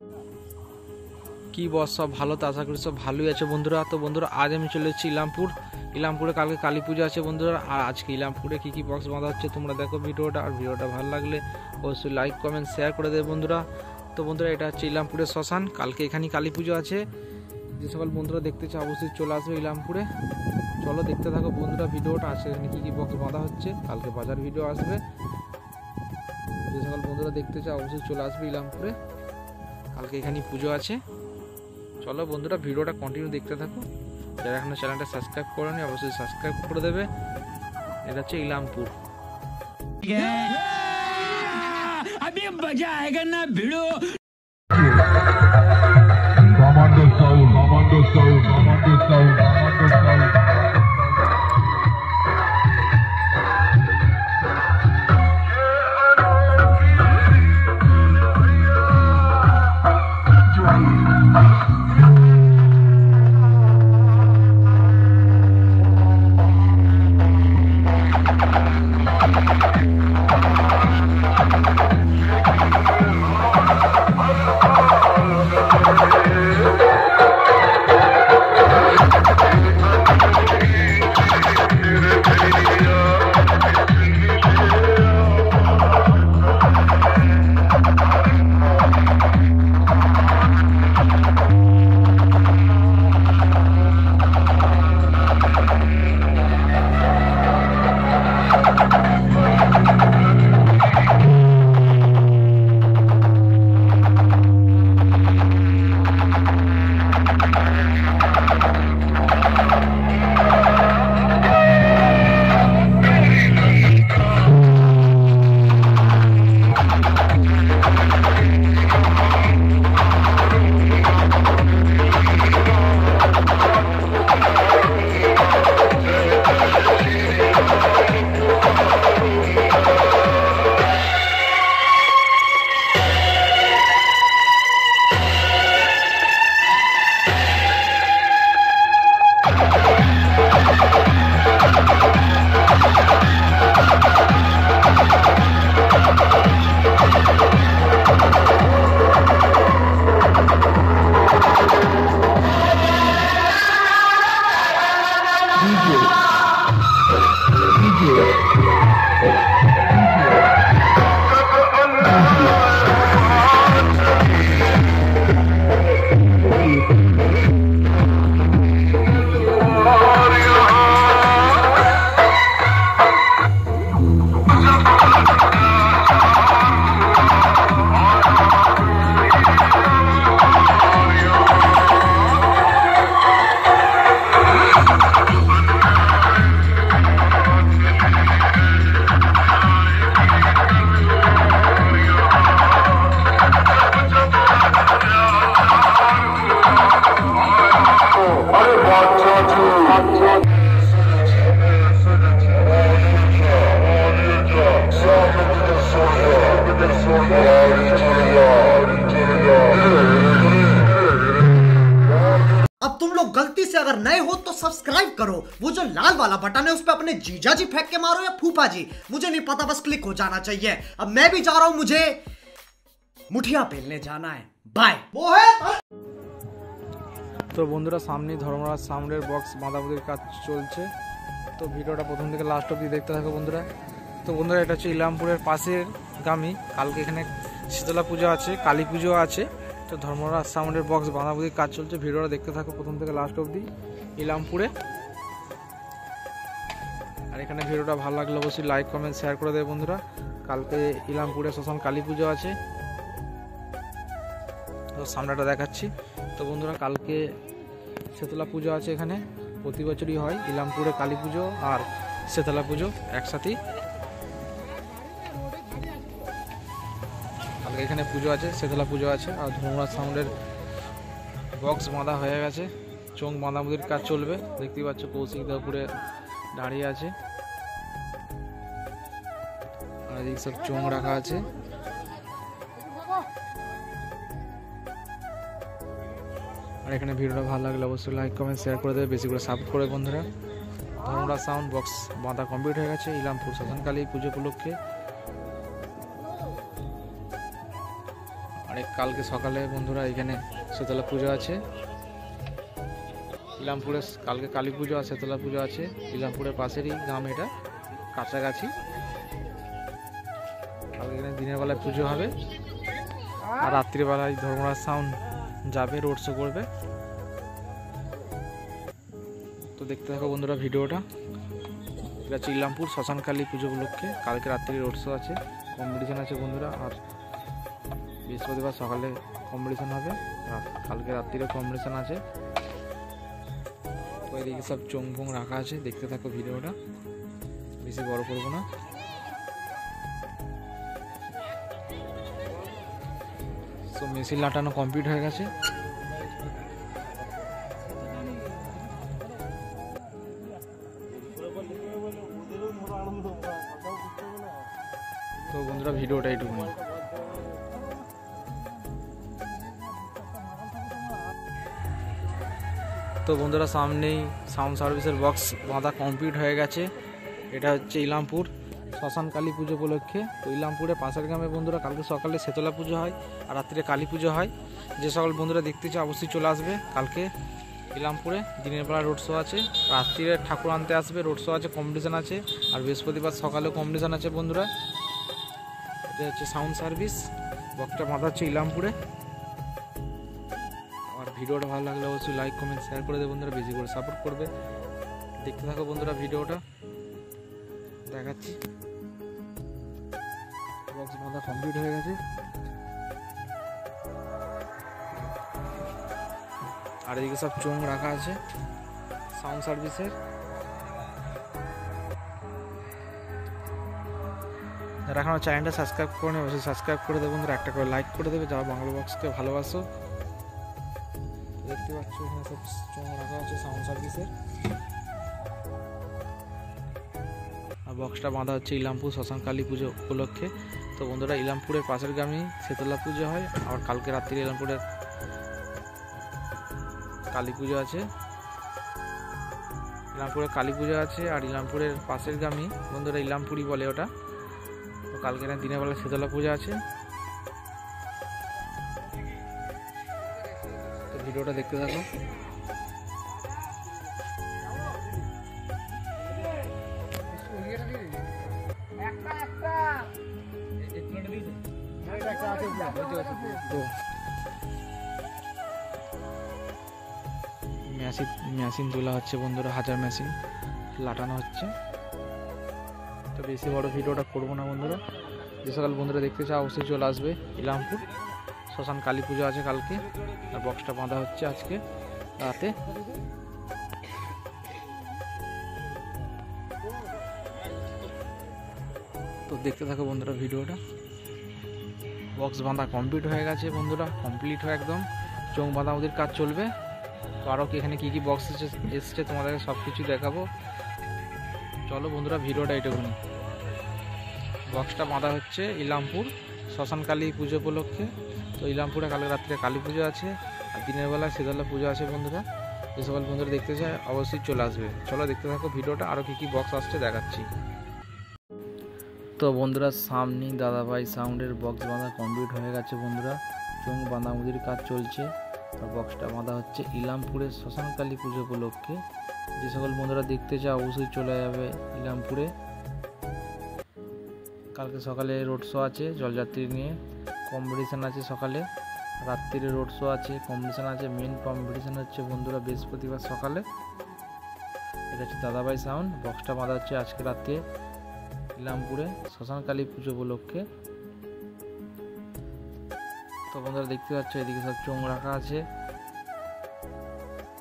কি বস, সব ভালো তো? আশা করি সব ভালোই আছে বন্ধুরা। তো বন্ধুরা আজ আমি চলে এসেছি ইলামপুরে কালকে কালী পুজো আছে বন্ধুরা। আর আজকে ইলামপুরে কি কি বক্স বাঁধা হচ্ছে তোমরা দেখো ভিডিওটা। আর ভিডিওটা ভালো লাগলে অবশ্যই লাইক কমেন্ট শেয়ার করে দেবে বন্ধুরা। তো বন্ধুরা এটা হচ্ছে ইলামপুরের শ্মশান, কালকে এখানেই কালী পুজো আছে। যে সকল বন্ধুরা দেখতে চাও অবশ্যই চলে আসবে ইলামপুরে। চলো দেখতে থাকো বন্ধুরা ভিডিওটা। আজকে এখানে কী কী বক্স বাঁধা হচ্ছে, কালকে বাজার ভিডিও আসবে। যে সকল বন্ধুরা দেখতে চাও অবশ্যই চলে আসবে ইলামপুরে, কালকে এখানেই পুজো আছে। চলো বন্ধুরা ভিডিওটা কন্টিনিউ দেখতে থাকো। যারা এখনো চ্যানেলটা সাবস্ক্রাইব করেনি অবশ্যই সাবস্ক্রাইব করে দেবে। এটা হচ্ছে ইলামপুর। अभी मजा आएगा ना भिड़ो। Commando sound, commando sound, commando sound, commando sound. अब तुम लोग गलती से अगर नए हो तो सब्सक्राइब करो, वो जो लाल वाला बटन है उस पर अपने जीजा जी फेंक के मारो या फूफा जी, मुझे नहीं पता, बस क्लिक हो जाना चाहिए। अब मैं भी जा रहा हूं, मुझे मुठिया पेलने जाना है। बाय। তো বন্ধুরা সামনে ধর্মরাজ সাউন্ডের বক্স বাঁধাবাঁধির কাজ চলছে। তো ভিডিওটা প্রথম থেকে লাস্ট অবধি দেখতে থাকো বন্ধুরা। তো বন্ধুরা এটা হচ্ছে ইলামপুরের পাশের গ্রামই, কালকে এখানে শীতলা পুজো আছে, কালী পুজো আছে। তো ধর্মরাজ সাউন্ডের বক্স বাঁধাবাঁধির কাজ চলছে। ভিডিওটা দেখতে থাকো প্রথম থেকে লাস্ট অবধি ইলামপুরে। আর এখানে ভিডিওটা ভালো লাগলে অবশ্যই লাইক কমেন্ট শেয়ার করে দেবে বন্ধুরা। কালকে ইলামপুরে শ্মশান কালী পুজো আছে। তো সামনেটা দেখাচ্ছি। তো বন্ধুরা কালকে শীতলা পুজো আছে, এখানে প্রতি বছরই হয় ইলামপুরে কালী পুজো আর শীতলা পুজো একসাথেই। কালকে এখানে পুজো আছে, শীতলা পুজো আছে। আর ধর্মরাজ সাউন্ডের বক্স বাঁধা হয়ে গেছে, চোখ বাঁধাবাঁধির কাজ চলবে। দেখতেই পাচ্ছ কৌশিক দা উপরে দাঁড়িয়ে আছে, আর এদিকে সব চোখ রাখা আছে। আর এখানে ভিডিওটা ভালো লাগলে অবশ্যই লাইক কমেন্ট শেয়ার করে দেবে, বেশি করে সাপোর্ট করে বন্ধুরা। ধর্মরাজ সাউন্ড বক্স বাঁধা কমপ্লিট হয়ে গেছে ইলামপুর শ্মশানকালী পুজো উপলক্ষে। আর কালকে সকালে বন্ধুরা এখানে শীতলা পুজো আছে ইলামপুরে। কালকে কালী পুজো আর শীতলা পুজো আছে ইলামপুরের পাশেরই গ্রাম, এটা কাছাকাছি। কালকে এখানে দিনের বেলায় পুজো হবে আর রাত্রিবেলায় ধর্মরাজ সাউন্ড যাবে, রোড শো করবে। তো দেখতে থাকো বন্ধুরা ভিডিওটা। এটা হচ্ছে ইলামপুর শ্মশানকালী পুজো উপলক্ষে কালকে রাত্রি রোড শো আছে, কম্পিটিশন আছে বন্ধুরা। আর বৃহস্পতিবার সকালে কম্পিটিশন হবে, আর কালকে রাত্রিরে কম্পিটিশন আছে। ওইদিকে সব চোং ফোং রাখা আছে, দেখতে থাকো ভিডিওটা, বেশি বড় করবো না। তো মেশিন লাটানো কমপ্লিট হয়ে গেছে। তো বন্ধুরা ভিডিওটা এইটুকু। তো বন্ধুরা সামনেই সাউন্ড সার্ভিসের বক্স বাঁধা কমপ্লিট হয়ে গেছে। এটা হচ্ছে ইলামপুর শ্মশানকালী পুজো উপলক্ষে। তো ইলামপুরে পাশের গ্রামে বন্ধুরা কালকে সকালে শীতলা পুজো হয় আর রাত্রে কালী পুজো হয়। যে সকল বন্ধুরা দেখতে চাও অবশ্যই চলে আসবে। কালকে ইলামপুরে দিনের বেলা রোড শো আছে, রাত্রিরে ঠাকুর আনতে আসবে, রোড শো আছে, কম্পিটিশান আছে। আর বৃহস্পতিবার সকালেও কম্পিটিশান আছে বন্ধুরা। এটা হচ্ছে সাউন্ড সার্ভিস, বক্সটা বাঁধা হচ্ছে ইলামপুরে। আর ভিডিওটা ভালো লাগলে অবশ্যই লাইক কমেন্ট শেয়ার করে দেবে বন্ধুরা, বেশি করে সাপোর্ট করবে। দেখতে থাকো বন্ধুরা ভিডিওটা, দেখাচ্ছি। বক্স বাঁধা কমপ্লিট হয়ে গেছে। আর এদিকে সব চোং রাখা আছে সাউন্ড সার্ভিসের। যারা এখন চ্যানেলটা সাবস্ক্রাইব করে নেবে অবশ্যই সাবস্ক্রাইব করে দেবে বন্ধুরা, একটা করে লাইক করে দেবে যারা বাংলা বক্সকে ভালোবাসো। দেখতে পাচ্ছ এখানে সব চোং রাখা আছে সাউন্ড সার্ভিসের। আর বক্সটা বাঁধা হচ্ছে ইলামপুর শ্মশানকালী পুজো উপলক্ষে। তো বন্ধুরা ইলামপুরের পাশের গ্রামে শীতলা পুজো হয়, আবার কালকে রাত্রি ইলামপুরের কালী পুজো আছে। ইলামপুরে কালী পুজো আছে আর ইলামপুরের পাশের গ্রামে বন্ধুরা ইলামপুরি বলে ওটা। তো কালকে না দিনের বেলা শীতলা পুজো আছে। তো ভিডিওটা দেখতে থাকো। তো মেশিন তোলা হচ্ছে বন্ধুরা, হাজার মেশিন লাটানো হচ্ছে। তো বেশি বড় ভিডিওটা করবো না বন্ধুরা। যে সকল বন্ধুরা দেখতে চাও অবশ্যই চলে আসবে ইলামপুর শ্মশান কালী পুজো আছে কালকে। আর বক্সটা বাঁধা হচ্ছে আজকে রাতে। তো দেখতে থাকো বন্ধুরা ভিডিওটা। বক্স বাঁধা কমপ্লিট হয়ে গেছে বন্ধুরা, কমপ্লিট হয়ে একদম চোখ বাঁধা ওদের কাজ চলবে। তো আরও এখানে কী কী বক্স এসছে তোমাদেরকে সব কিছু দেখাবো। চলো বন্ধুরা ভিডিওটা এইটুকুনি। বক্সটা বাঁধা হচ্ছে ইলামপুর শ্মশানকালী পুজো উপলক্ষে। তো ইলামপুরে কালকে রাত্রে কালী পুজো আছে আর দিনের বেলা শীতলা পুজো আছে বন্ধুরা। যে সকল বন্ধুরা দেখতে চায় অবশ্যই চলে আসবে। চলো দেখতে থাকো ভিডিওটা, আরও কী কী বক্স আসছে দেখাচ্ছি। তো বন্ধুরা সামনেই দাদাভাই সাউন্ডের বক্স বাঁধা কমপ্লিট হয়ে গেছে বন্ধুরা, চোখ বাঁধামুদির কাজ চলছে। তো বক্সটা বাঁধা হচ্ছে ইলামপুরের শ্মশানকালী পুজো উপলক্ষে। যে সকল বন্ধুরা দেখতে চায় অবশ্যই চলে যাবে ইলামপুরে। কালকে সকালে রোড শো আছে জলযাত্রী নিয়ে, কম্পিটিশান আছে সকালে, রাত্রিরে রোড শো আছে, কম্পিটিশান আছে। মেন কম্পিটিশান হচ্ছে বন্ধুরা বৃহস্পতিবার সকালে। এটা হচ্ছে দাদাভাই সাউন্ড, বক্সটা বাঁধা হচ্ছে আজকে রাত্রে ইলামপুরে শ্মশানকালী পুজো উপলক্ষে। তো বন্ধুরা দেখতে পাচ্ছ এদিকে সব চোং রাখা আছে।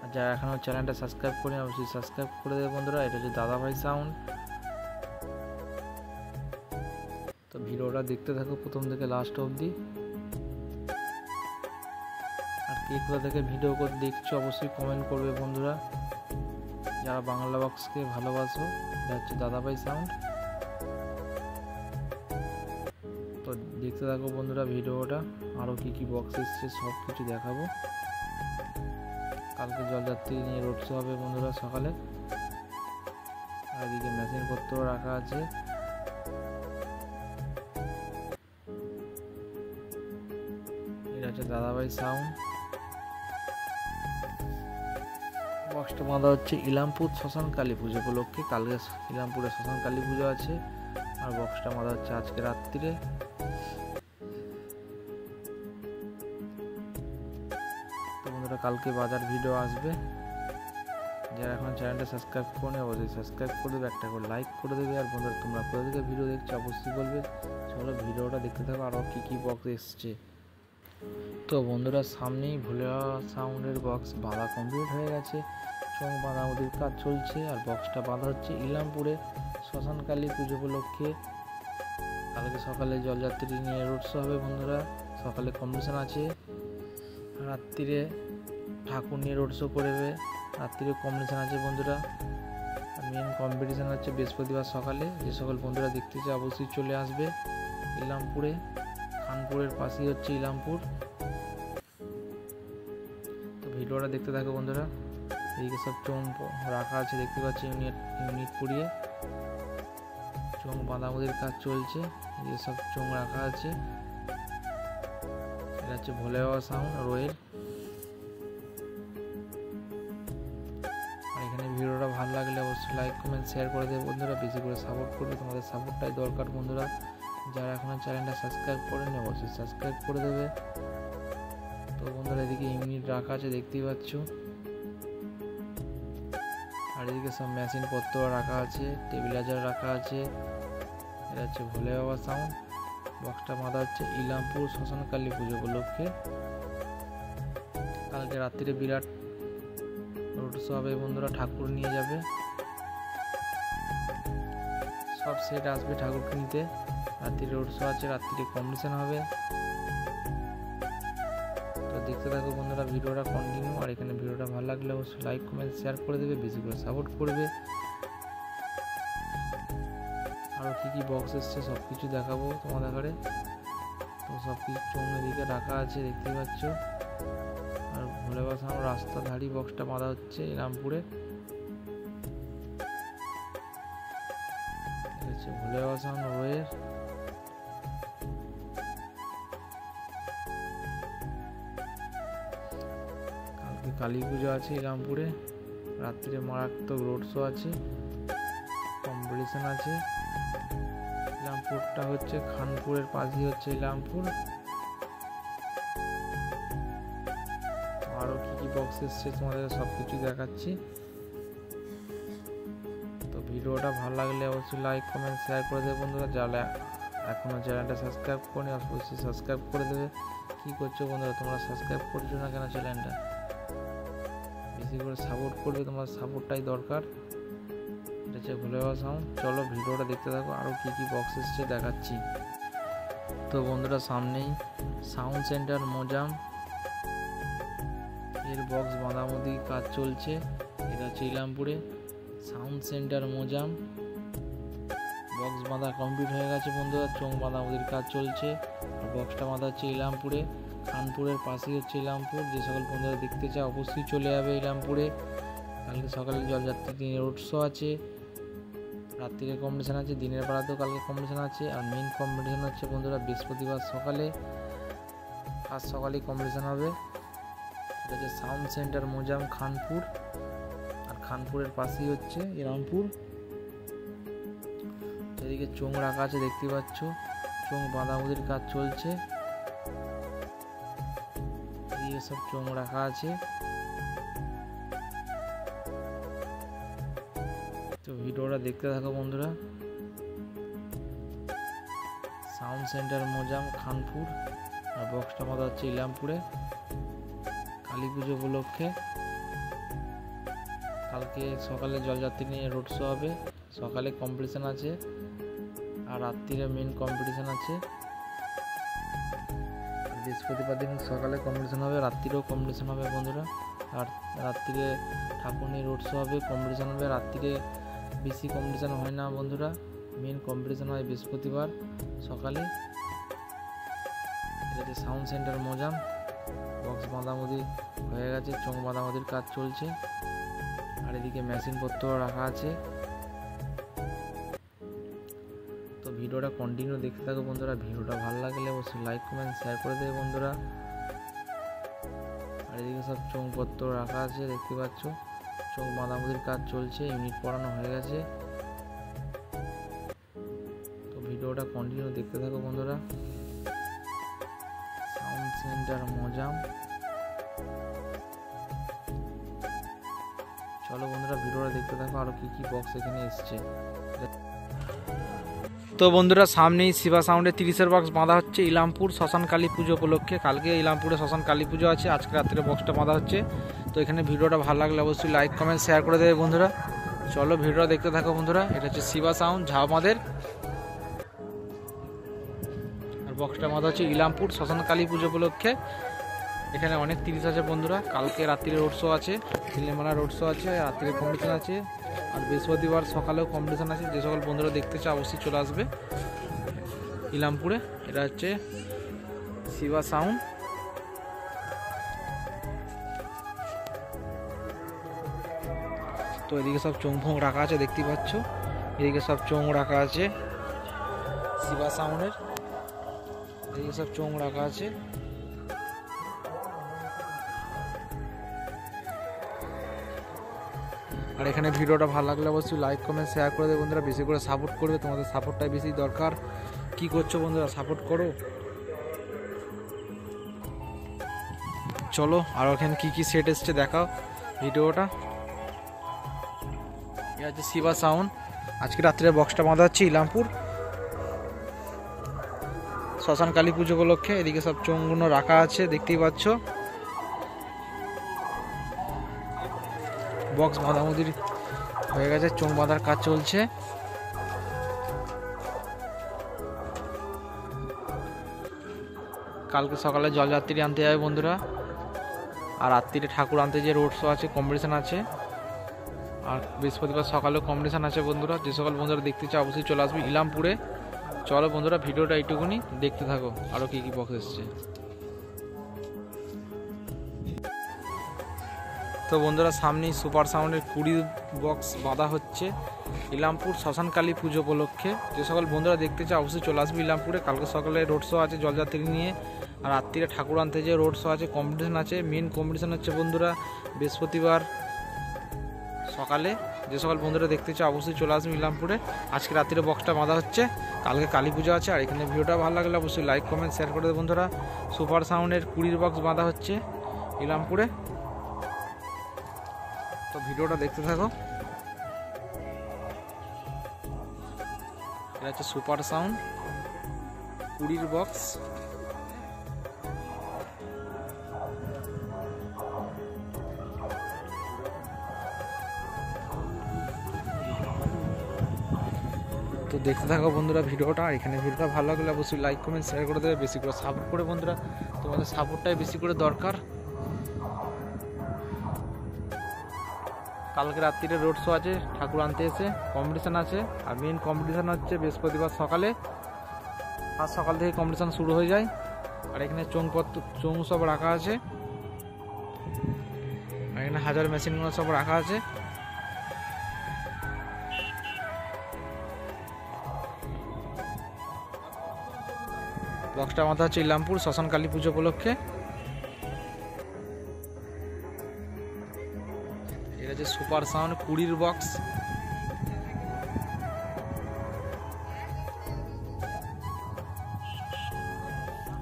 আর যারা এখনও চ্যানেলটা সাবস্ক্রাইব করে অবশ্যই সাবস্ক্রাইব করে দেবে বন্ধুরা। এটা হচ্ছে দাদাভাই সাউন্ড। তো ভিডিওটা দেখতে থাকো প্রথম থেকে লাস্ট অবধি। আর কে কোথা থেকে ভিডিও করে দেখছো অবশ্যই কমেন্ট করবে বন্ধুরা, যারা বাংলা বক্সকে ভালোবাসো। এটা হচ্ছে দাদাভাই সাউন্ড। তো দেখতে থাকো বন্ধুরা ভিডিওটা, আরও কী কী বক্স এসছে সব কিছু দেখাবো। কালকে জলযাত্রী নিয়ে রোড শো হবে বন্ধুরা সকালে। আর এদিকে মেশিনপত্র রাখা আছে। এটা দাদাভাই সাউন্ড। বক্সটা বাঁধা হচ্ছে ইলামপুর শ্মশান কালী পুজো উপলক্ষে। কালকে ইলামপুরে শ্মশান কালী পুজো আছে, আর বক্সটা বাঁধা হচ্ছে আজকে রাত্রিরে। তো বন্ধুরা কালকে বাজার ভিডিও আসবে। যারা এখন চ্যানেলটা সাবস্ক্রাইব করে নেই অবশ্যই সাবস্ক্রাইব করে দেবে, একটা করে লাইক করে দেবে। আর বন্ধুরা তোমরা কোথা থেকে ভিডিও দেখছো অবশ্যই বলবে। চলো ভিডিওটা দেখতে থাকো আরও কী কী বক্স এসছে। তো বন্ধুরা সামনেই ভোলেয়া সাউন্ডের বক্স বাঁধা কমপ্লিট হয়ে গেছে, চোখ বাঁধাবাঁধির কাজ চলছে। আর বক্সটা বাঁধা হচ্ছে ইলামপুরে শ্মশানকালী পুজো উপলক্ষে। কালকে সকালে জলযাত্রী নিয়ে রোড শো হবে বন্ধুরা, সকালে কম্পিটিশান আছে, রাত্রিরে ঠাকুর নিয়ে রোড শো করবে, রাত্রিরে কম্পিটিশান আছে বন্ধুরা। মেন কম্পিটিশান হচ্ছে বৃহস্পতিবার সকালে। যে সকল বন্ধুরা দেখতে চায় অবশ্যই চলে আসবে ইলামপুরে, খানপুরের পাশেই হচ্ছে ইলামপুর। তো ভিডিওটা দেখতে থাকো বন্ধুরা। এইদিকে সব চোঙ রাখা আছে দেখতে পাচ্ছি, ইউনিট পুড়িয়ে চোঙ বাঁধাবাঁধির কাজ চলছে। এই সব চোঙ রাখা আছে, এটা হচ্ছে ভোলে বাবা সাউন্ড রোয়ের। আর এখানে ভিডিওটা ভালো লাগলে অবশ্যই লাইক কমেন্ট শেয়ার করে দেবে বন্ধুরা, বেশি করে সাপোর্ট করবে, তোমাদের সাপোর্টটাই দরকার বন্ধুরা। যারা এখনো চ্যানেলটা সাবস্ক্রাইব করেনি অবশ্যই সাবস্ক্রাইব করে দেবে। তো বন্ধুরা এদিকে ইউনিট রাখা আছে দেখতেই পাচ্ছ, আর এদিকে সব মেশিন পত্র রাখা আছে, টেবিলাইজার রাখা আছে। এটা হচ্ছে ভোলে বাবা সাউন্ড। বক্সটা বাঁধা হচ্ছে ইলামপুর শ্মশানকালী পুজো উপলক্ষে। কালকে রাত্রিরে বিরাট রোড শো হবে বন্ধুরা, ঠাকুর নিয়ে যাবে, সব সেট আসবে ঠাকুর কিনতে। রাত্রিরে রোড শো আছে, রাত্রিরে কম্পিটিশান হবে। তো দেখতে থাকো বন্ধুরা ভিডিওটা কন্টিনিউ। আর এখানে ভিডিওটা ভালো লাগলে অবশ্যই লাইক কমেন্ট শেয়ার করে দেবে, বেশি করে সাপোর্ট করবে। আরও কী কী বক্স এসছে সব কিছু দেখাবো তোমাদের ঘরে। তো সব কিছু চোঙ এদিকে রাখা আছে দেখতে পাচ্ছ। আর ভোলে বাবা সাউন্ড রাস্তা ধারি বক্সটা বাঁধা হচ্ছে ইলামপুরে। ভোলে বাবা সাউন্ড রোয়ের। কালকে কালী পুজো আছে ইলামপুরে, রাত্রিরে মারাত্মক রোড শো আছে, কম্পিটিশান আছে। ইলামপুরটা হচ্ছে খানপুরের পাশেই হচ্ছে ইলামপুর। আরও কী কী বক্স এসছে তোমাদের সব কিছু দেখাচ্ছি। তো ভিডিওটা ভালো লাগলে অবশ্যই লাইক কমেন্ট শেয়ার করে দেবে বন্ধুরা। যারা এখনও চ্যানেলটা সাবস্ক্রাইব করেনি অবশ্যই সাবস্ক্রাইব করে দেবে। কী করছো বন্ধুরা তোমরা সাবস্ক্রাইব করছো না কেন চ্যানেলটা? বেশি করে সাপোর্ট করবে, তোমার সাপোর্টটাই দরকার। এটা হচ্ছে ভোলে বাবা সাউন্ড। চলো ভিডিওটা দেখতে থাকো আরও কী কী বক্স এসছে দেখাচ্ছি। তো বন্ধুরা সামনেই সাউন্ড সেন্টার মোজাম এর বক্স বাঁধাবাঁধি কাজ চলছে। এটা হচ্ছে ইলামপুরে সাউন্ড সেন্টার মোজাম। বক্স বাঁধা কমপ্লিট হয়ে গেছে বন্ধুরা, চোঙ বাঁধাবাঁধির কাজ চলছে। আর বক্সটা বাঁধা হচ্ছে ইলামপুরে, খানপুরের পাশেই হচ্ছে ইলামপুর। যে সকল বন্ধুরা দেখতে চায় অবশ্যই চলে যাবে ইলামপুরে। কালকে সকালে জলযাত্রী দিনে রোড শো আছে, রাত্রিরে কম্পিটিশান আছে, দিনের বেলাতেও কালকে কম্পিটিশান আছে। আর মেইন কম্পিটিশান হচ্ছে বন্ধুরা বৃহস্পতিবার সকালে, আজ সকালেই কম্পিটিশান হবে। এটা হচ্ছে সাউন্ড সেন্টার মোজাম খানপুর, আর খানপুরের পাশেই হচ্ছে ইলামপুর। এদিকে চোঙ রাখা আছে দেখতে পাচ্ছ, চোঙ বাঁধাবাঁধির কাজ চলছে। এদিকে সব চোঙ রাখা আছে। তো ভিডিওটা দেখতে থাকো বন্ধুরা। সাউন্ড সেন্টার মোজাম খানপুর, আর বক্সটা বাঁধা হচ্ছে ইলামপুরে কালী পুজো উপলক্ষে। কালকে সকালে জলযাত্রী নিয়ে রোড শো হবে, সকালে কম্পিটিশান আছে, আর রাত্রিরে মেন কম্পিটিশান আছে। বৃহস্পতিবার দিন সকালে কম্পিটিশান হবে, রাত্রিরেও কম্পিটিশান হবে বন্ধুরা। আর রাত্রিরে ঠাকুর নিয়ে রোড শো হবে, কম্পিটিশান হবে। রাত্রিরে বেশি কম্পিটিশান হয় না বন্ধুরা, মেন কম্পিটিশান হয় বৃহস্পতিবার সকালে। এটা হচ্ছে সাউন্ড সেন্টার মোজাম। বক্স বাঁধাবাঁধি হয়ে গেছে, চোঙ বাঁধাবাঁধির কাজ চলছে। আর এদিকে মেশিন পত্র রাখা আছে। তো ভিডিওটা কন্টিনিউ দেখতে থাকো বন্ধুরা। ভিডিওটা ভালো লাগলে অবশ্যই লাইক কমেন্ট শেয়ার করে দেবে বন্ধুরা। এদিকে সব চোঙপত্র রাখা আছে, দেখতে পাচ্ছ। চোঙ বাঁধাবাঁধির কাজ চলছে, ইউনিট পড়ানো হয়ে গেছে। তো ভিডিওটা কন্টিনিউ দেখতে থাকো বন্ধুরা। সাউন্ড সেন্টার মজাম। চলো বন্ধুরা ভিডিওটা দেখতে থাকো, আরো কি কি বক্স এখানে এসছে। তো বন্ধুরা সামনেই শিবা সাউন্ডে 30-এর বক্স বাঁধা হচ্ছে ইলামপুর শ্মশান কালী পুজো উপলক্ষে। কালকে ইলামপুরে শ্মশান কালী পুজো আছে, আজকে রাত্রে বক্সটা বাঁধা হচ্ছে। তো এখানে ভিডিওটা ভালো লাগলে অবশ্যই লাইক কমেন্ট শেয়ার করে দেবে বন্ধুরা। চলো ভিডিওটা দেখতে থাকো বন্ধুরা। এটা হচ্ছে শিবা সাউন্ড ঝাউমাদের, আর বক্সটা বাঁধা হচ্ছে ইলামপুর শ্মশান কালী পুজো উপলক্ষে। এখানে অনেক 30 আছে বন্ধুরা। কালকে রাত্রিরে রোড শো আছে, সিনেমানা রোড শো আছে, রাত্রিরে কম্পিটিশন আছে, আর বৃহস্পতিবার সকালেও কম্পিটিশন আছে। যে সকল বন্ধুরা দেখতে চাও অবশ্যই চলে আসবে ইলামপুরে। এটা হচ্ছে শিবা সাউন্ড। তো এদিকে সব চোঙ ফোঙ রাখা আছে, দেখতে পাচ্ছ। এদিকে সব চোঙ রাখা আছে শিবা সাউন্ডের, এদিকে সব চোঙ রাখা আছে। আর এখানে ভিডিওটা ভালো লাগলে অবশ্যই লাইক কমেন্ট শেয়ার করে দেবে বন্ধুরা। বেশি করে সাপোর্ট করবে, তোমাদের সাপোর্টটাই বেশি দরকার। কি করছো বন্ধুরা, সাপোর্ট করো। চলো আর এখানে কি কি সেট এসছে দেখাও ভিডিওটা। এটা হচ্ছে শিবা সাউন্ড। আজকে রাত্রে বক্সটা বাঁধা হচ্ছে ইলামপুর শ্মশান কালী পুজো উপলক্ষে। এদিকে সব চোঙগুলো রাখা আছে, দেখতেই পাচ্ছ। বক্স বাঁধামুদির হয়ে গেছে, চোঙ বাঁধার কাজ চলছে। কালকে সকালে জলযাত্রী আনতে যাবে বন্ধুরা, আর রাত্রিরে ঠাকুর আনতে যে রোড শো আছে, কম্পিটিশন আছে, আর বৃহস্পতিবার সকালেও কম্পিটিশন আছে বন্ধুরা। যে সকল বন্ধুরা দেখতে চাও অবশ্যই চলে আসবে ইলামপুরে। চলো বন্ধুরা ভিডিওটা এইটুকুনি দেখতে থাকো, আরও কি কি বক্স এসছে। তো বন্ধুরা সামনেই সুপার সাউন্ডের 20 বক্স বাঁধা হচ্ছে ইলামপুর শ্মশান কালী পুজো উপলক্ষে। যে সকল বন্ধুরা দেখতে চাও অবশ্যই চলে আসবে ইলামপুরে। কালকে সকালে রোড শো আছে জলযাত্রী নিয়ে, আর রাত্রিরে ঠাকুর আনতে যে রোড শো আছে, কম্পিটিশন আছে। মেন কম্পিটিশন হচ্ছে বন্ধুরা বৃহস্পতিবার সকালে। যে সকল বন্ধুরা দেখতে চাও অবশ্যই চলে আসবে ইলামপুরে। আজকে রাত্রিরে বক্সটা বাঁধা হচ্ছে, কালকে কালী পুজো আছে। আর এখানে ভিডিওটা ভালো লাগলে অবশ্যই লাইক কমেন্ট শেয়ার করে দেবে বন্ধুরা। সুপার সাউন্ডের 20 বক্স বাঁধা হচ্ছে ইলামপুরে। তো ভিডিওটা দেখতে থাকো। এটা হচ্ছে সুপার সাউন্ড 20 বক্স। তো দেখতে থাকো বন্ধুরা ভিডিওটা। আর এখানে ভিডিওটা ভালো লাগলে অবশ্যই লাইক কমেন্ট শেয়ার করে দেবে, বেশি করে সাপোর্ট করে বন্ধুরা। তোমাদের সাপোর্টটাই বেশি করে দরকার। কালকে রাত্রিরে রোড শো আছে, ঠাকুর আনতে এসে কম্পিটিশান আছে। আর মেন কম্পিটিশান হচ্ছে বৃহস্পতিবার সকালে, আর সকাল থেকে কম্পিটিশান শুরু হয়ে যায়। আর এখানে চোঙ সব রাখা আছে, আর এখানে হাজার মেশিনগুলো সব রাখা আছে। বক্সটা মাথা হচ্ছে ইলামপুর শ্মশান কালী পুজো উপলক্ষে। এটা হচ্ছে সুপার সাউন্ড 20 বক্স।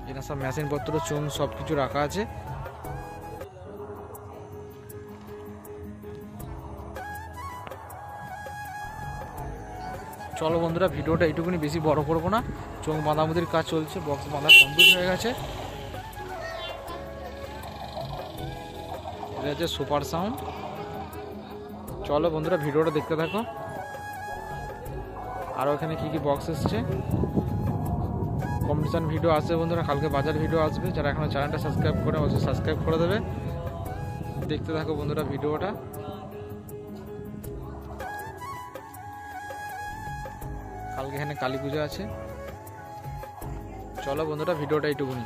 এটা সব মেশিন পত্র, চোঙ সব কিছু রাখা আছে। চলো বন্ধুরা ভিডিওটা এইটুকুনি, বেশি বড় করবো না। চোঙ বাঁধামুদির কাজ চলছে, বক্স বাঁধা কমপ্লিট হয়ে গেছে। এটা হচ্ছে সুপার সাউন্ড। চলো বন্ধুরা ভিডিওটা দেখতে থাকো। আরও এখানে কি কি বক্স এসছে, কম্পিটিশন ভিডিও আসবে বন্ধুরা, কালকে বাজার ভিডিও আসবে। যারা এখনো চ্যানেলটা সাবস্ক্রাইব করে অবশ্যই সাবস্ক্রাইব করে দেবে। দেখতে থাকো বন্ধুরা ভিডিওটা। কালকে এখানে কালী পুজো আছে। চলো বন্ধুরা ভিডিওটা এইটুকুনি।